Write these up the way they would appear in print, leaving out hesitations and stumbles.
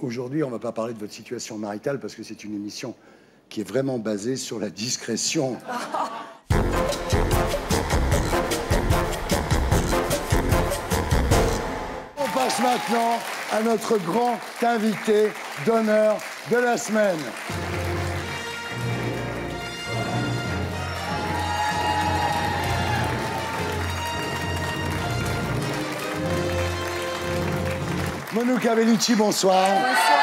aujourd'hui, on ne va pas parler de votre situation maritale parce que c'est une émission qui est vraiment basée sur la discrétion. On passe maintenant à notre grand invité d'honneur de la semaine. Monica Bellucci, bonsoir. Bonsoir.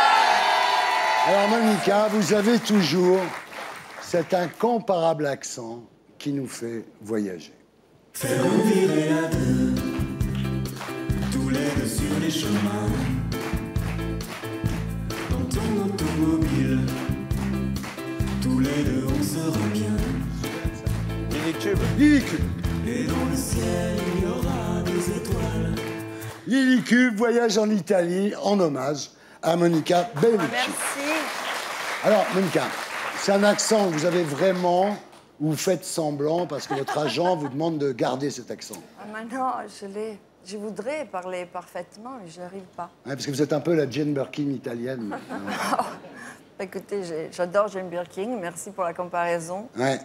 Alors Monica, vous avez toujours cet incomparable accent qui nous fait voyager. Faire virer à deux, tous les deux sur les chemins, dans ton automobile, tous les deux on sera bien. Lily Cube. Et dans le ciel il y aura des étoiles. Lily Cube voyage en Italie en hommage à Monica Bellucci. Merci. Alors Monica, c'est un accent que vous avez vraiment ou vous faites semblant parce que votre agent vous demande de garder cet accent? Ah, maintenant, je l'ai. Je voudrais parler parfaitement, mais je n'arrive pas. Ouais, parce que vous êtes un peu la Jane Birkin italienne. Écoutez, j'adore Jane Birkin, merci pour la comparaison. Ouais.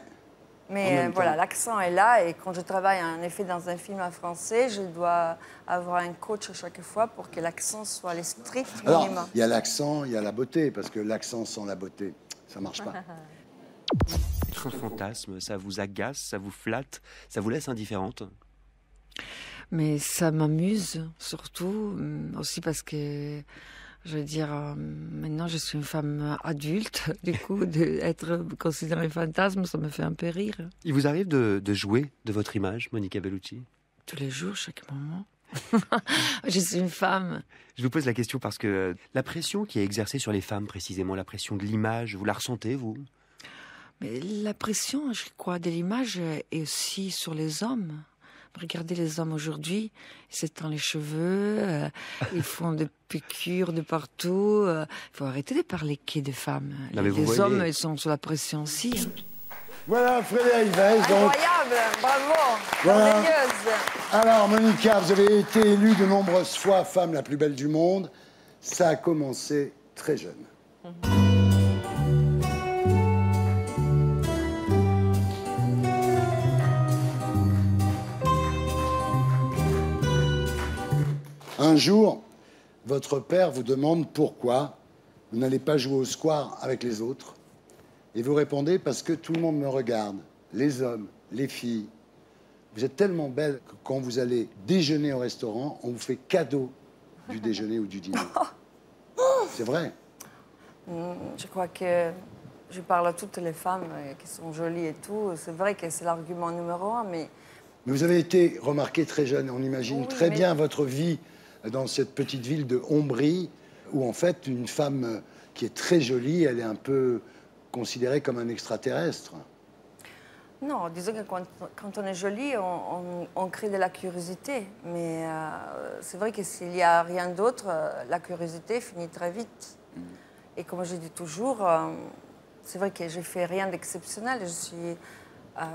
Mais voilà, l'accent est là et quand je travaille en effet dans un film en français, je dois avoir un coach chaque fois pour que l'accent soit le strict minimum. Alors, il y a l'accent, il y a la beauté, parce que l'accent sans la beauté, ça marche pas. Un fantasme, ça vous agace, ça vous flatte, ça vous laisse indifférente? Mais ça m'amuse, surtout, aussi parce que, je veux dire, maintenant je suis une femme adulte, du coup, d'être considérée fantasme, ça me fait un peu rire. Il vous arrive de jouer de votre image, Monica Bellucci? Tous les jours, chaque moment. Je suis une femme. Je vous pose la question parce que la pression qui est exercée sur les femmes, précisément, la pression de l'image, vous la ressentez, vous? Mais la pression, je crois, de l'image est aussi sur les hommes. Regardez les hommes aujourd'hui, ils s'étendent les cheveux, ils font des piqûres de partout. Il faut arrêter de parler que des femmes. Non, mais les voyez... hommes, ils sont sous la pression aussi. Hein. Voilà, Frédéric Weiss. Incroyable, bravo, Voilà. merveilleuse. Alors, Monica, vous avez été élue de nombreuses fois femme la plus belle du monde. Ça a commencé très jeune. Un jour, votre père vous demande pourquoi vous n'allez pas jouer au square avec les autres. Et vous répondez parce que tout le monde me regarde, les hommes, les filles. Vous êtes tellement belle que quand vous allez déjeuner au restaurant, on vous fait cadeau du déjeuner ou du dîner. C'est vrai. Je crois que je parle à toutes les femmes qui sont jolies et tout. C'est vrai que c'est l'argument numéro un, mais... Mais vous avez été remarquée très jeune. On imagine Oui, très mais- bien votre vie dans cette petite ville de Ombrie, où en fait, une femme qui est très jolie, elle est un peu considérée comme un extraterrestre. Non, disons que quand on est jolie, on crée de la curiosité. Mais c'est vrai que s'il n'y a rien d'autre, la curiosité finit très vite. Et comme je dis toujours, c'est vrai que je fais rien d'exceptionnel. Je suis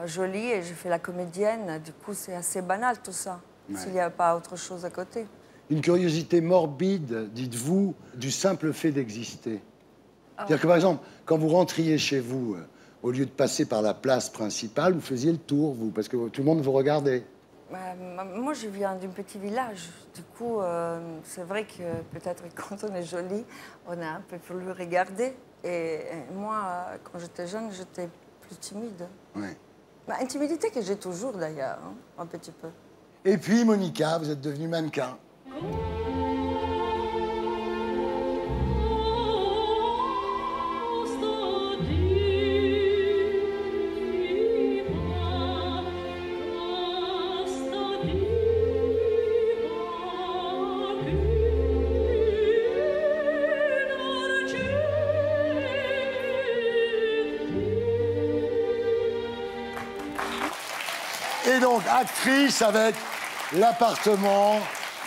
jolie et je fais la comédienne. Du coup, c'est assez banal tout ça, s'il n'y a pas autre chose à côté. Une curiosité morbide, dites-vous, du simple fait d'exister. C'est-à-dire que, par exemple, quand vous rentriez chez vous, au lieu de passer par la place principale, vous faisiez le tour, vous, parce que tout le monde vous regardait. Moi, je viens d'un petit village. Du coup, c'est vrai que peut-être quand on est jolie, on a un peu plus regardé. Et moi, quand j'étais jeune, j'étais plus timide. Ouais. Une timidité que j'ai toujours, d'ailleurs, hein, un petit peu. Et puis, Monica, vous êtes devenue mannequin. Et donc, actrice avec L'appartement,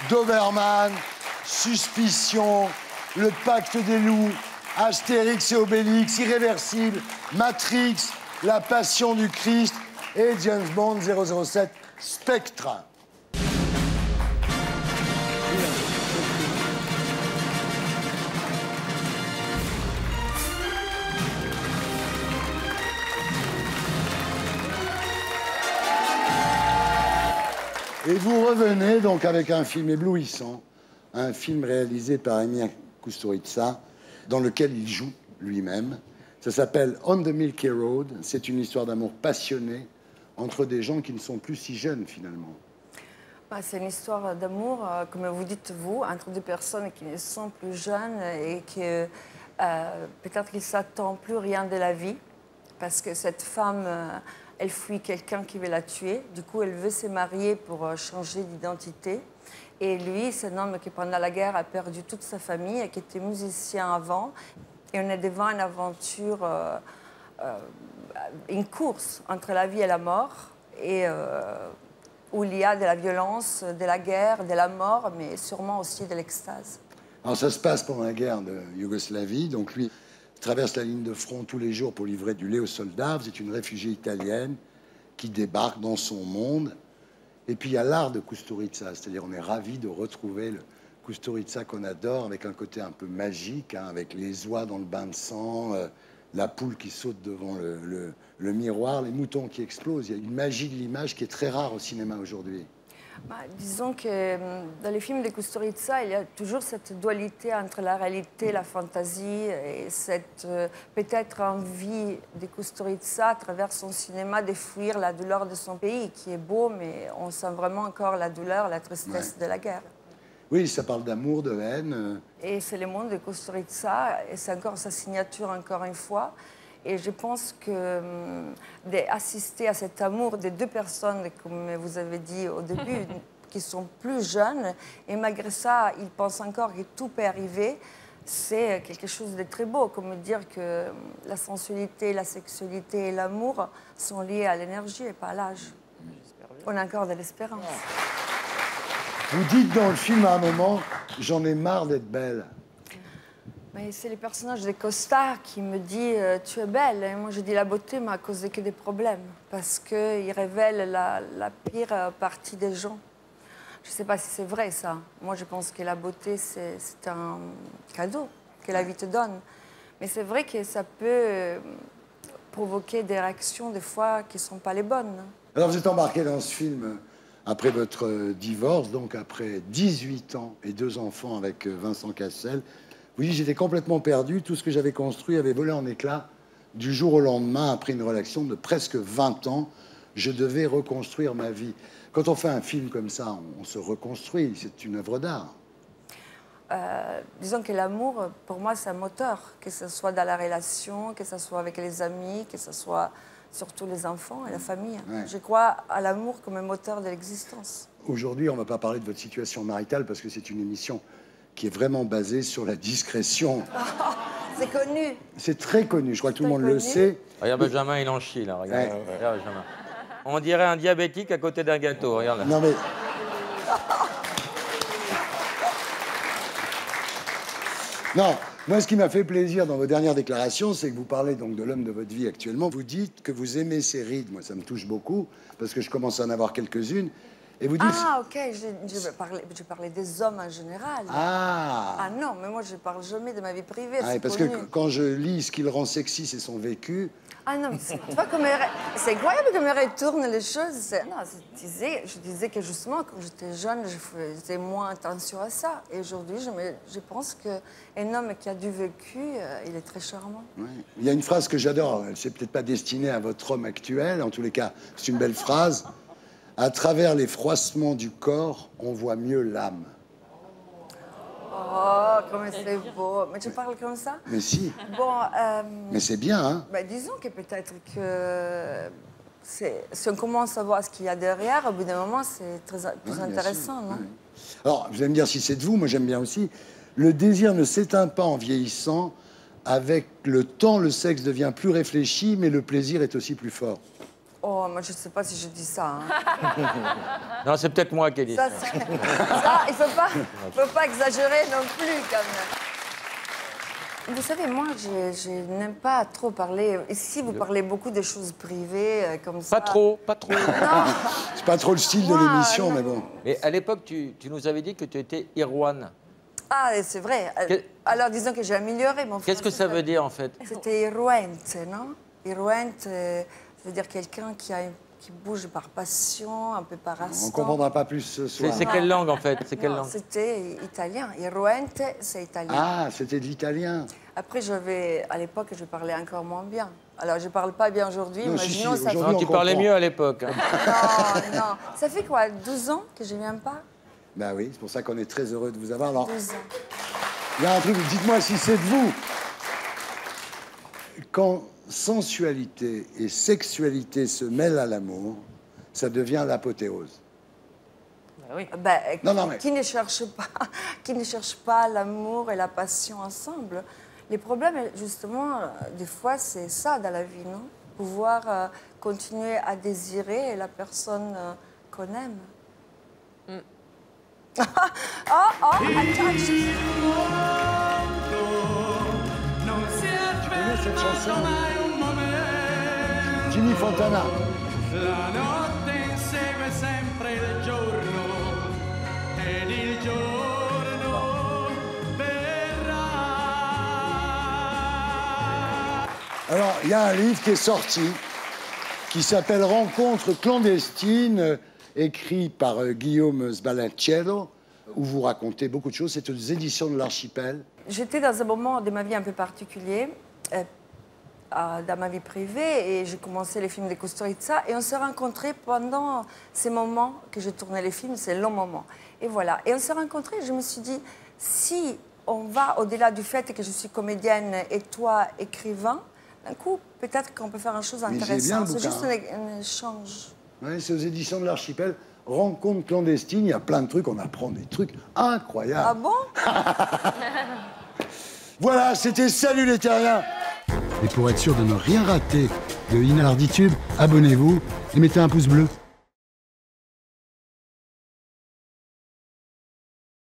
Doberman, Suspicion, Le Pacte des loups, Astérix et Obélix, Irréversible, Matrix, La Passion du Christ et James Bond 007 Spectre. Et vous revenez donc avec un film éblouissant, un film réalisé par Emir Kusturica, dans lequel il joue lui-même. Ça s'appelle On the Milky Road. C'est une histoire d'amour passionné entre des gens qui ne sont plus si jeunes, finalement. C'est une histoire d'amour, comme vous dites vous, entre deux personnes qui ne sont plus jeunes et qui peut-être qu'ils ne s'attendent plus rien de la vie, parce que cette femme, elle fuit quelqu'un qui veut la tuer. Du coup, elle veut se marier pour changer d'identité. Et lui, c'est un homme qui, pendant la guerre, a perdu toute sa famille et qui était musicien avant. Et on est devant une aventure, une course entre la vie et la mort. Et où il y a de la violence, de la guerre, de la mort, mais sûrement aussi de l'extase. Alors ça se passe pendant la guerre de Yougoslavie, donc lui traverse la ligne de front tous les jours pour livrer du lait aux soldats. Vous êtes une réfugiée italienne qui débarque dans son monde. Et puis il y a l'art de Kusturica, c'est-à-dire on est ravis de retrouver le Kusturica qu'on adore, avec un côté un peu magique, hein, avec les oies dans le bain de sang, la poule qui saute devant le miroir, les moutons qui explosent. Il y a une magie de l'image qui est très rare au cinéma aujourd'hui. Disons que dans les films de Kusturica, il y a toujours cette dualité entre la réalité et la fantaisie, et cette peut-être envie de Kusturica à travers son cinéma de fuir la douleur de son pays, qui est beau, mais on sent vraiment encore la douleur, la tristesse de la guerre. Oui, ça parle d'amour, de haine. Et c'est le monde de Kusturica, et c'est encore sa signature, encore une fois. Et je pense que d'assister à cet amour des deux personnes, comme vous avez dit au début, qui sont plus jeunes, et malgré ça, ils pensent encore que tout peut arriver, c'est quelque chose de très beau, comme dire que la sensualité, la sexualité et l'amour sont liés à l'énergie et pas à l'âge. On a encore de l'espérance. Vous dites dans le film à un moment, j'en ai marre d'être belle. Mais c'est le personnage de Costa qui me dit tu es belle. Et moi, je dis la beauté m'a causé que des problèmes parce qu'il révèle la pire partie des gens. Je ne sais pas si c'est vrai, ça. Moi, je pense que la beauté, c'est un cadeau que la vie te donne. Mais c'est vrai que ça peut provoquer des réactions, des fois, qui ne sont pas les bonnes. Alors, vous êtes embarqué dans ce film après votre divorce, donc après 18 ans et 2 enfants avec Vincent Cassel. Vous dites, j'étais complètement perdu, tout ce que j'avais construit avait volé en éclats. Du jour au lendemain, après une relation de presque 20 ans, je devais reconstruire ma vie. Quand on fait un film comme ça, on se reconstruit, c'est une œuvre d'art. Disons que l'amour, pour moi, c'est un moteur, que ce soit dans la relation, que ce soit avec les amis, que ce soit surtout les enfants et la famille. Ouais. Je crois à l'amour comme un moteur de l'existence. Aujourd'hui, on ne va pas parler de votre situation maritale parce que c'est une émission qui est vraiment basée sur la discrétion. C'est connu. C'est très connu, je crois que tout le monde le sait. Regarde Benjamin, il en chie là, regarde, regarde Benjamin. On dirait un diabétique à côté d'un gâteau, regarde là. Non mais... Non, moi ce qui m'a fait plaisir dans vos dernières déclarations, c'est que vous parlez donc de l'homme de votre vie actuellement. Vous dites que vous aimez ces rides, moi ça me touche beaucoup, parce que je commence à en avoir quelques-unes. Et vous dites... Ah, ok, je parlais des hommes en général. Ah non, mais moi je parle jamais de ma vie privée. Ah, parce connu. que quand je lis ce qui le rend sexy, c'est son vécu. Ah non, mais tu vois, c'est incroyable comme il retourne les choses. Non, je disais que justement, quand j'étais jeune, je faisais moins attention à ça. Et aujourd'hui, je pense qu'un homme qui a du vécu, il est très charmant. Ouais. Il y a une phrase que j'adore, elle c'est peut-être pas destinée à votre homme actuel, en tous les cas, c'est une belle phrase. À travers les froissements du corps, on voit mieux l'âme. Oh, comme c'est beau. Mais tu parles comme ça? Mais si. Bon, mais c'est bien, hein? Ben, disons que peut-être que si on commence à voir ce qu'il y a derrière, au bout d'un moment, c'est plus intéressant, non? Ouais. Alors, vous allez me dire si c'est de vous, moi j'aime bien aussi. Le désir ne s'éteint pas en vieillissant. Avec le temps, le sexe devient plus réfléchi, mais le plaisir est aussi plus fort. Oh, moi, je ne sais pas si je dis ça. Hein. Non, c'est peut-être moi qui ai dit ça. Ça, il ne faut pas exagérer non plus, quand même. Vous savez, moi, je n'aime pas trop parler. Ici, vous parlez beaucoup de choses privées, comme ça. Pas trop, pas trop. Non. C'est pas trop le style de l'émission, mais bon. Mais à l'époque, tu nous avais dit que tu étais Irwan. Ah, c'est vrai. Alors, disons que j'ai amélioré mon français. Qu'est-ce que ça veut dire, en fait? C'était Irwent, non? Irwent, ça veut dire quelqu'un qui qui bouge par passion, un peu par instant. On ne comprendra pas plus ce soir. C'est quelle langue en fait? C'est quelle Non, langue? c'était italien. Irruente, c'est italien. Ah, c'était de l'italien. Après, à l'époque, je parlais encore moins bien. Alors, je ne parle pas bien aujourd'hui. Non, si, Imaginons, si, ça aujourd'hui, Non, tu on parlais comprend. mieux à l'époque. Hein. Non, non. Ça fait quoi, 12 ans que je ne viens pas? Ben oui, c'est pour ça qu'on est très heureux de vous avoir. Alors, 12 ans. il y a un truc, dites-moi si c'est de vous. Quand sensualité et sexualité se mêlent à l'amour, ça devient l'apothéose. Ben, Non, mais- qui ne cherche pas l'amour et la passion ensemble? Les problèmes, justement, des fois, c'est ça dans la vie, non? Pouvoir continuer à désirer la personne qu'on aime. Vous connaissez cette chanson? Jimmy Fontana. La notte insegue sempre il giorno ed il giorno verrà. Alors, il y a un livre qui est sorti qui s'appelle Rencontres clandestines, écrit par Guillaume Sbalanciello, où vous racontez beaucoup de choses. C'est aux éditions de l'Archipel. J'étais dans un moment de ma vie un peu particulier, dans ma vie privée, et j'ai commencé les films de Kusturica, et on s'est rencontrés pendant ces moments que je tournais les films, ces longs moments. Et voilà. Et on s'est rencontrés, et je me suis dit, si on va au-delà du fait que je suis comédienne et toi écrivain, d'un coup, peut-être qu'on peut faire une chose Mais c'est bien intéressante. le C'est bouquin, juste un échange. Ouais, c'est aux éditions de l'Archipel. Rencontres clandestines, il y a plein de trucs, on apprend des trucs incroyables. Ah bon? Voilà, c'était Salut les Terriens. Et pour être sûr de ne rien rater de Inarditube, abonnez-vous et mettez un pouce bleu.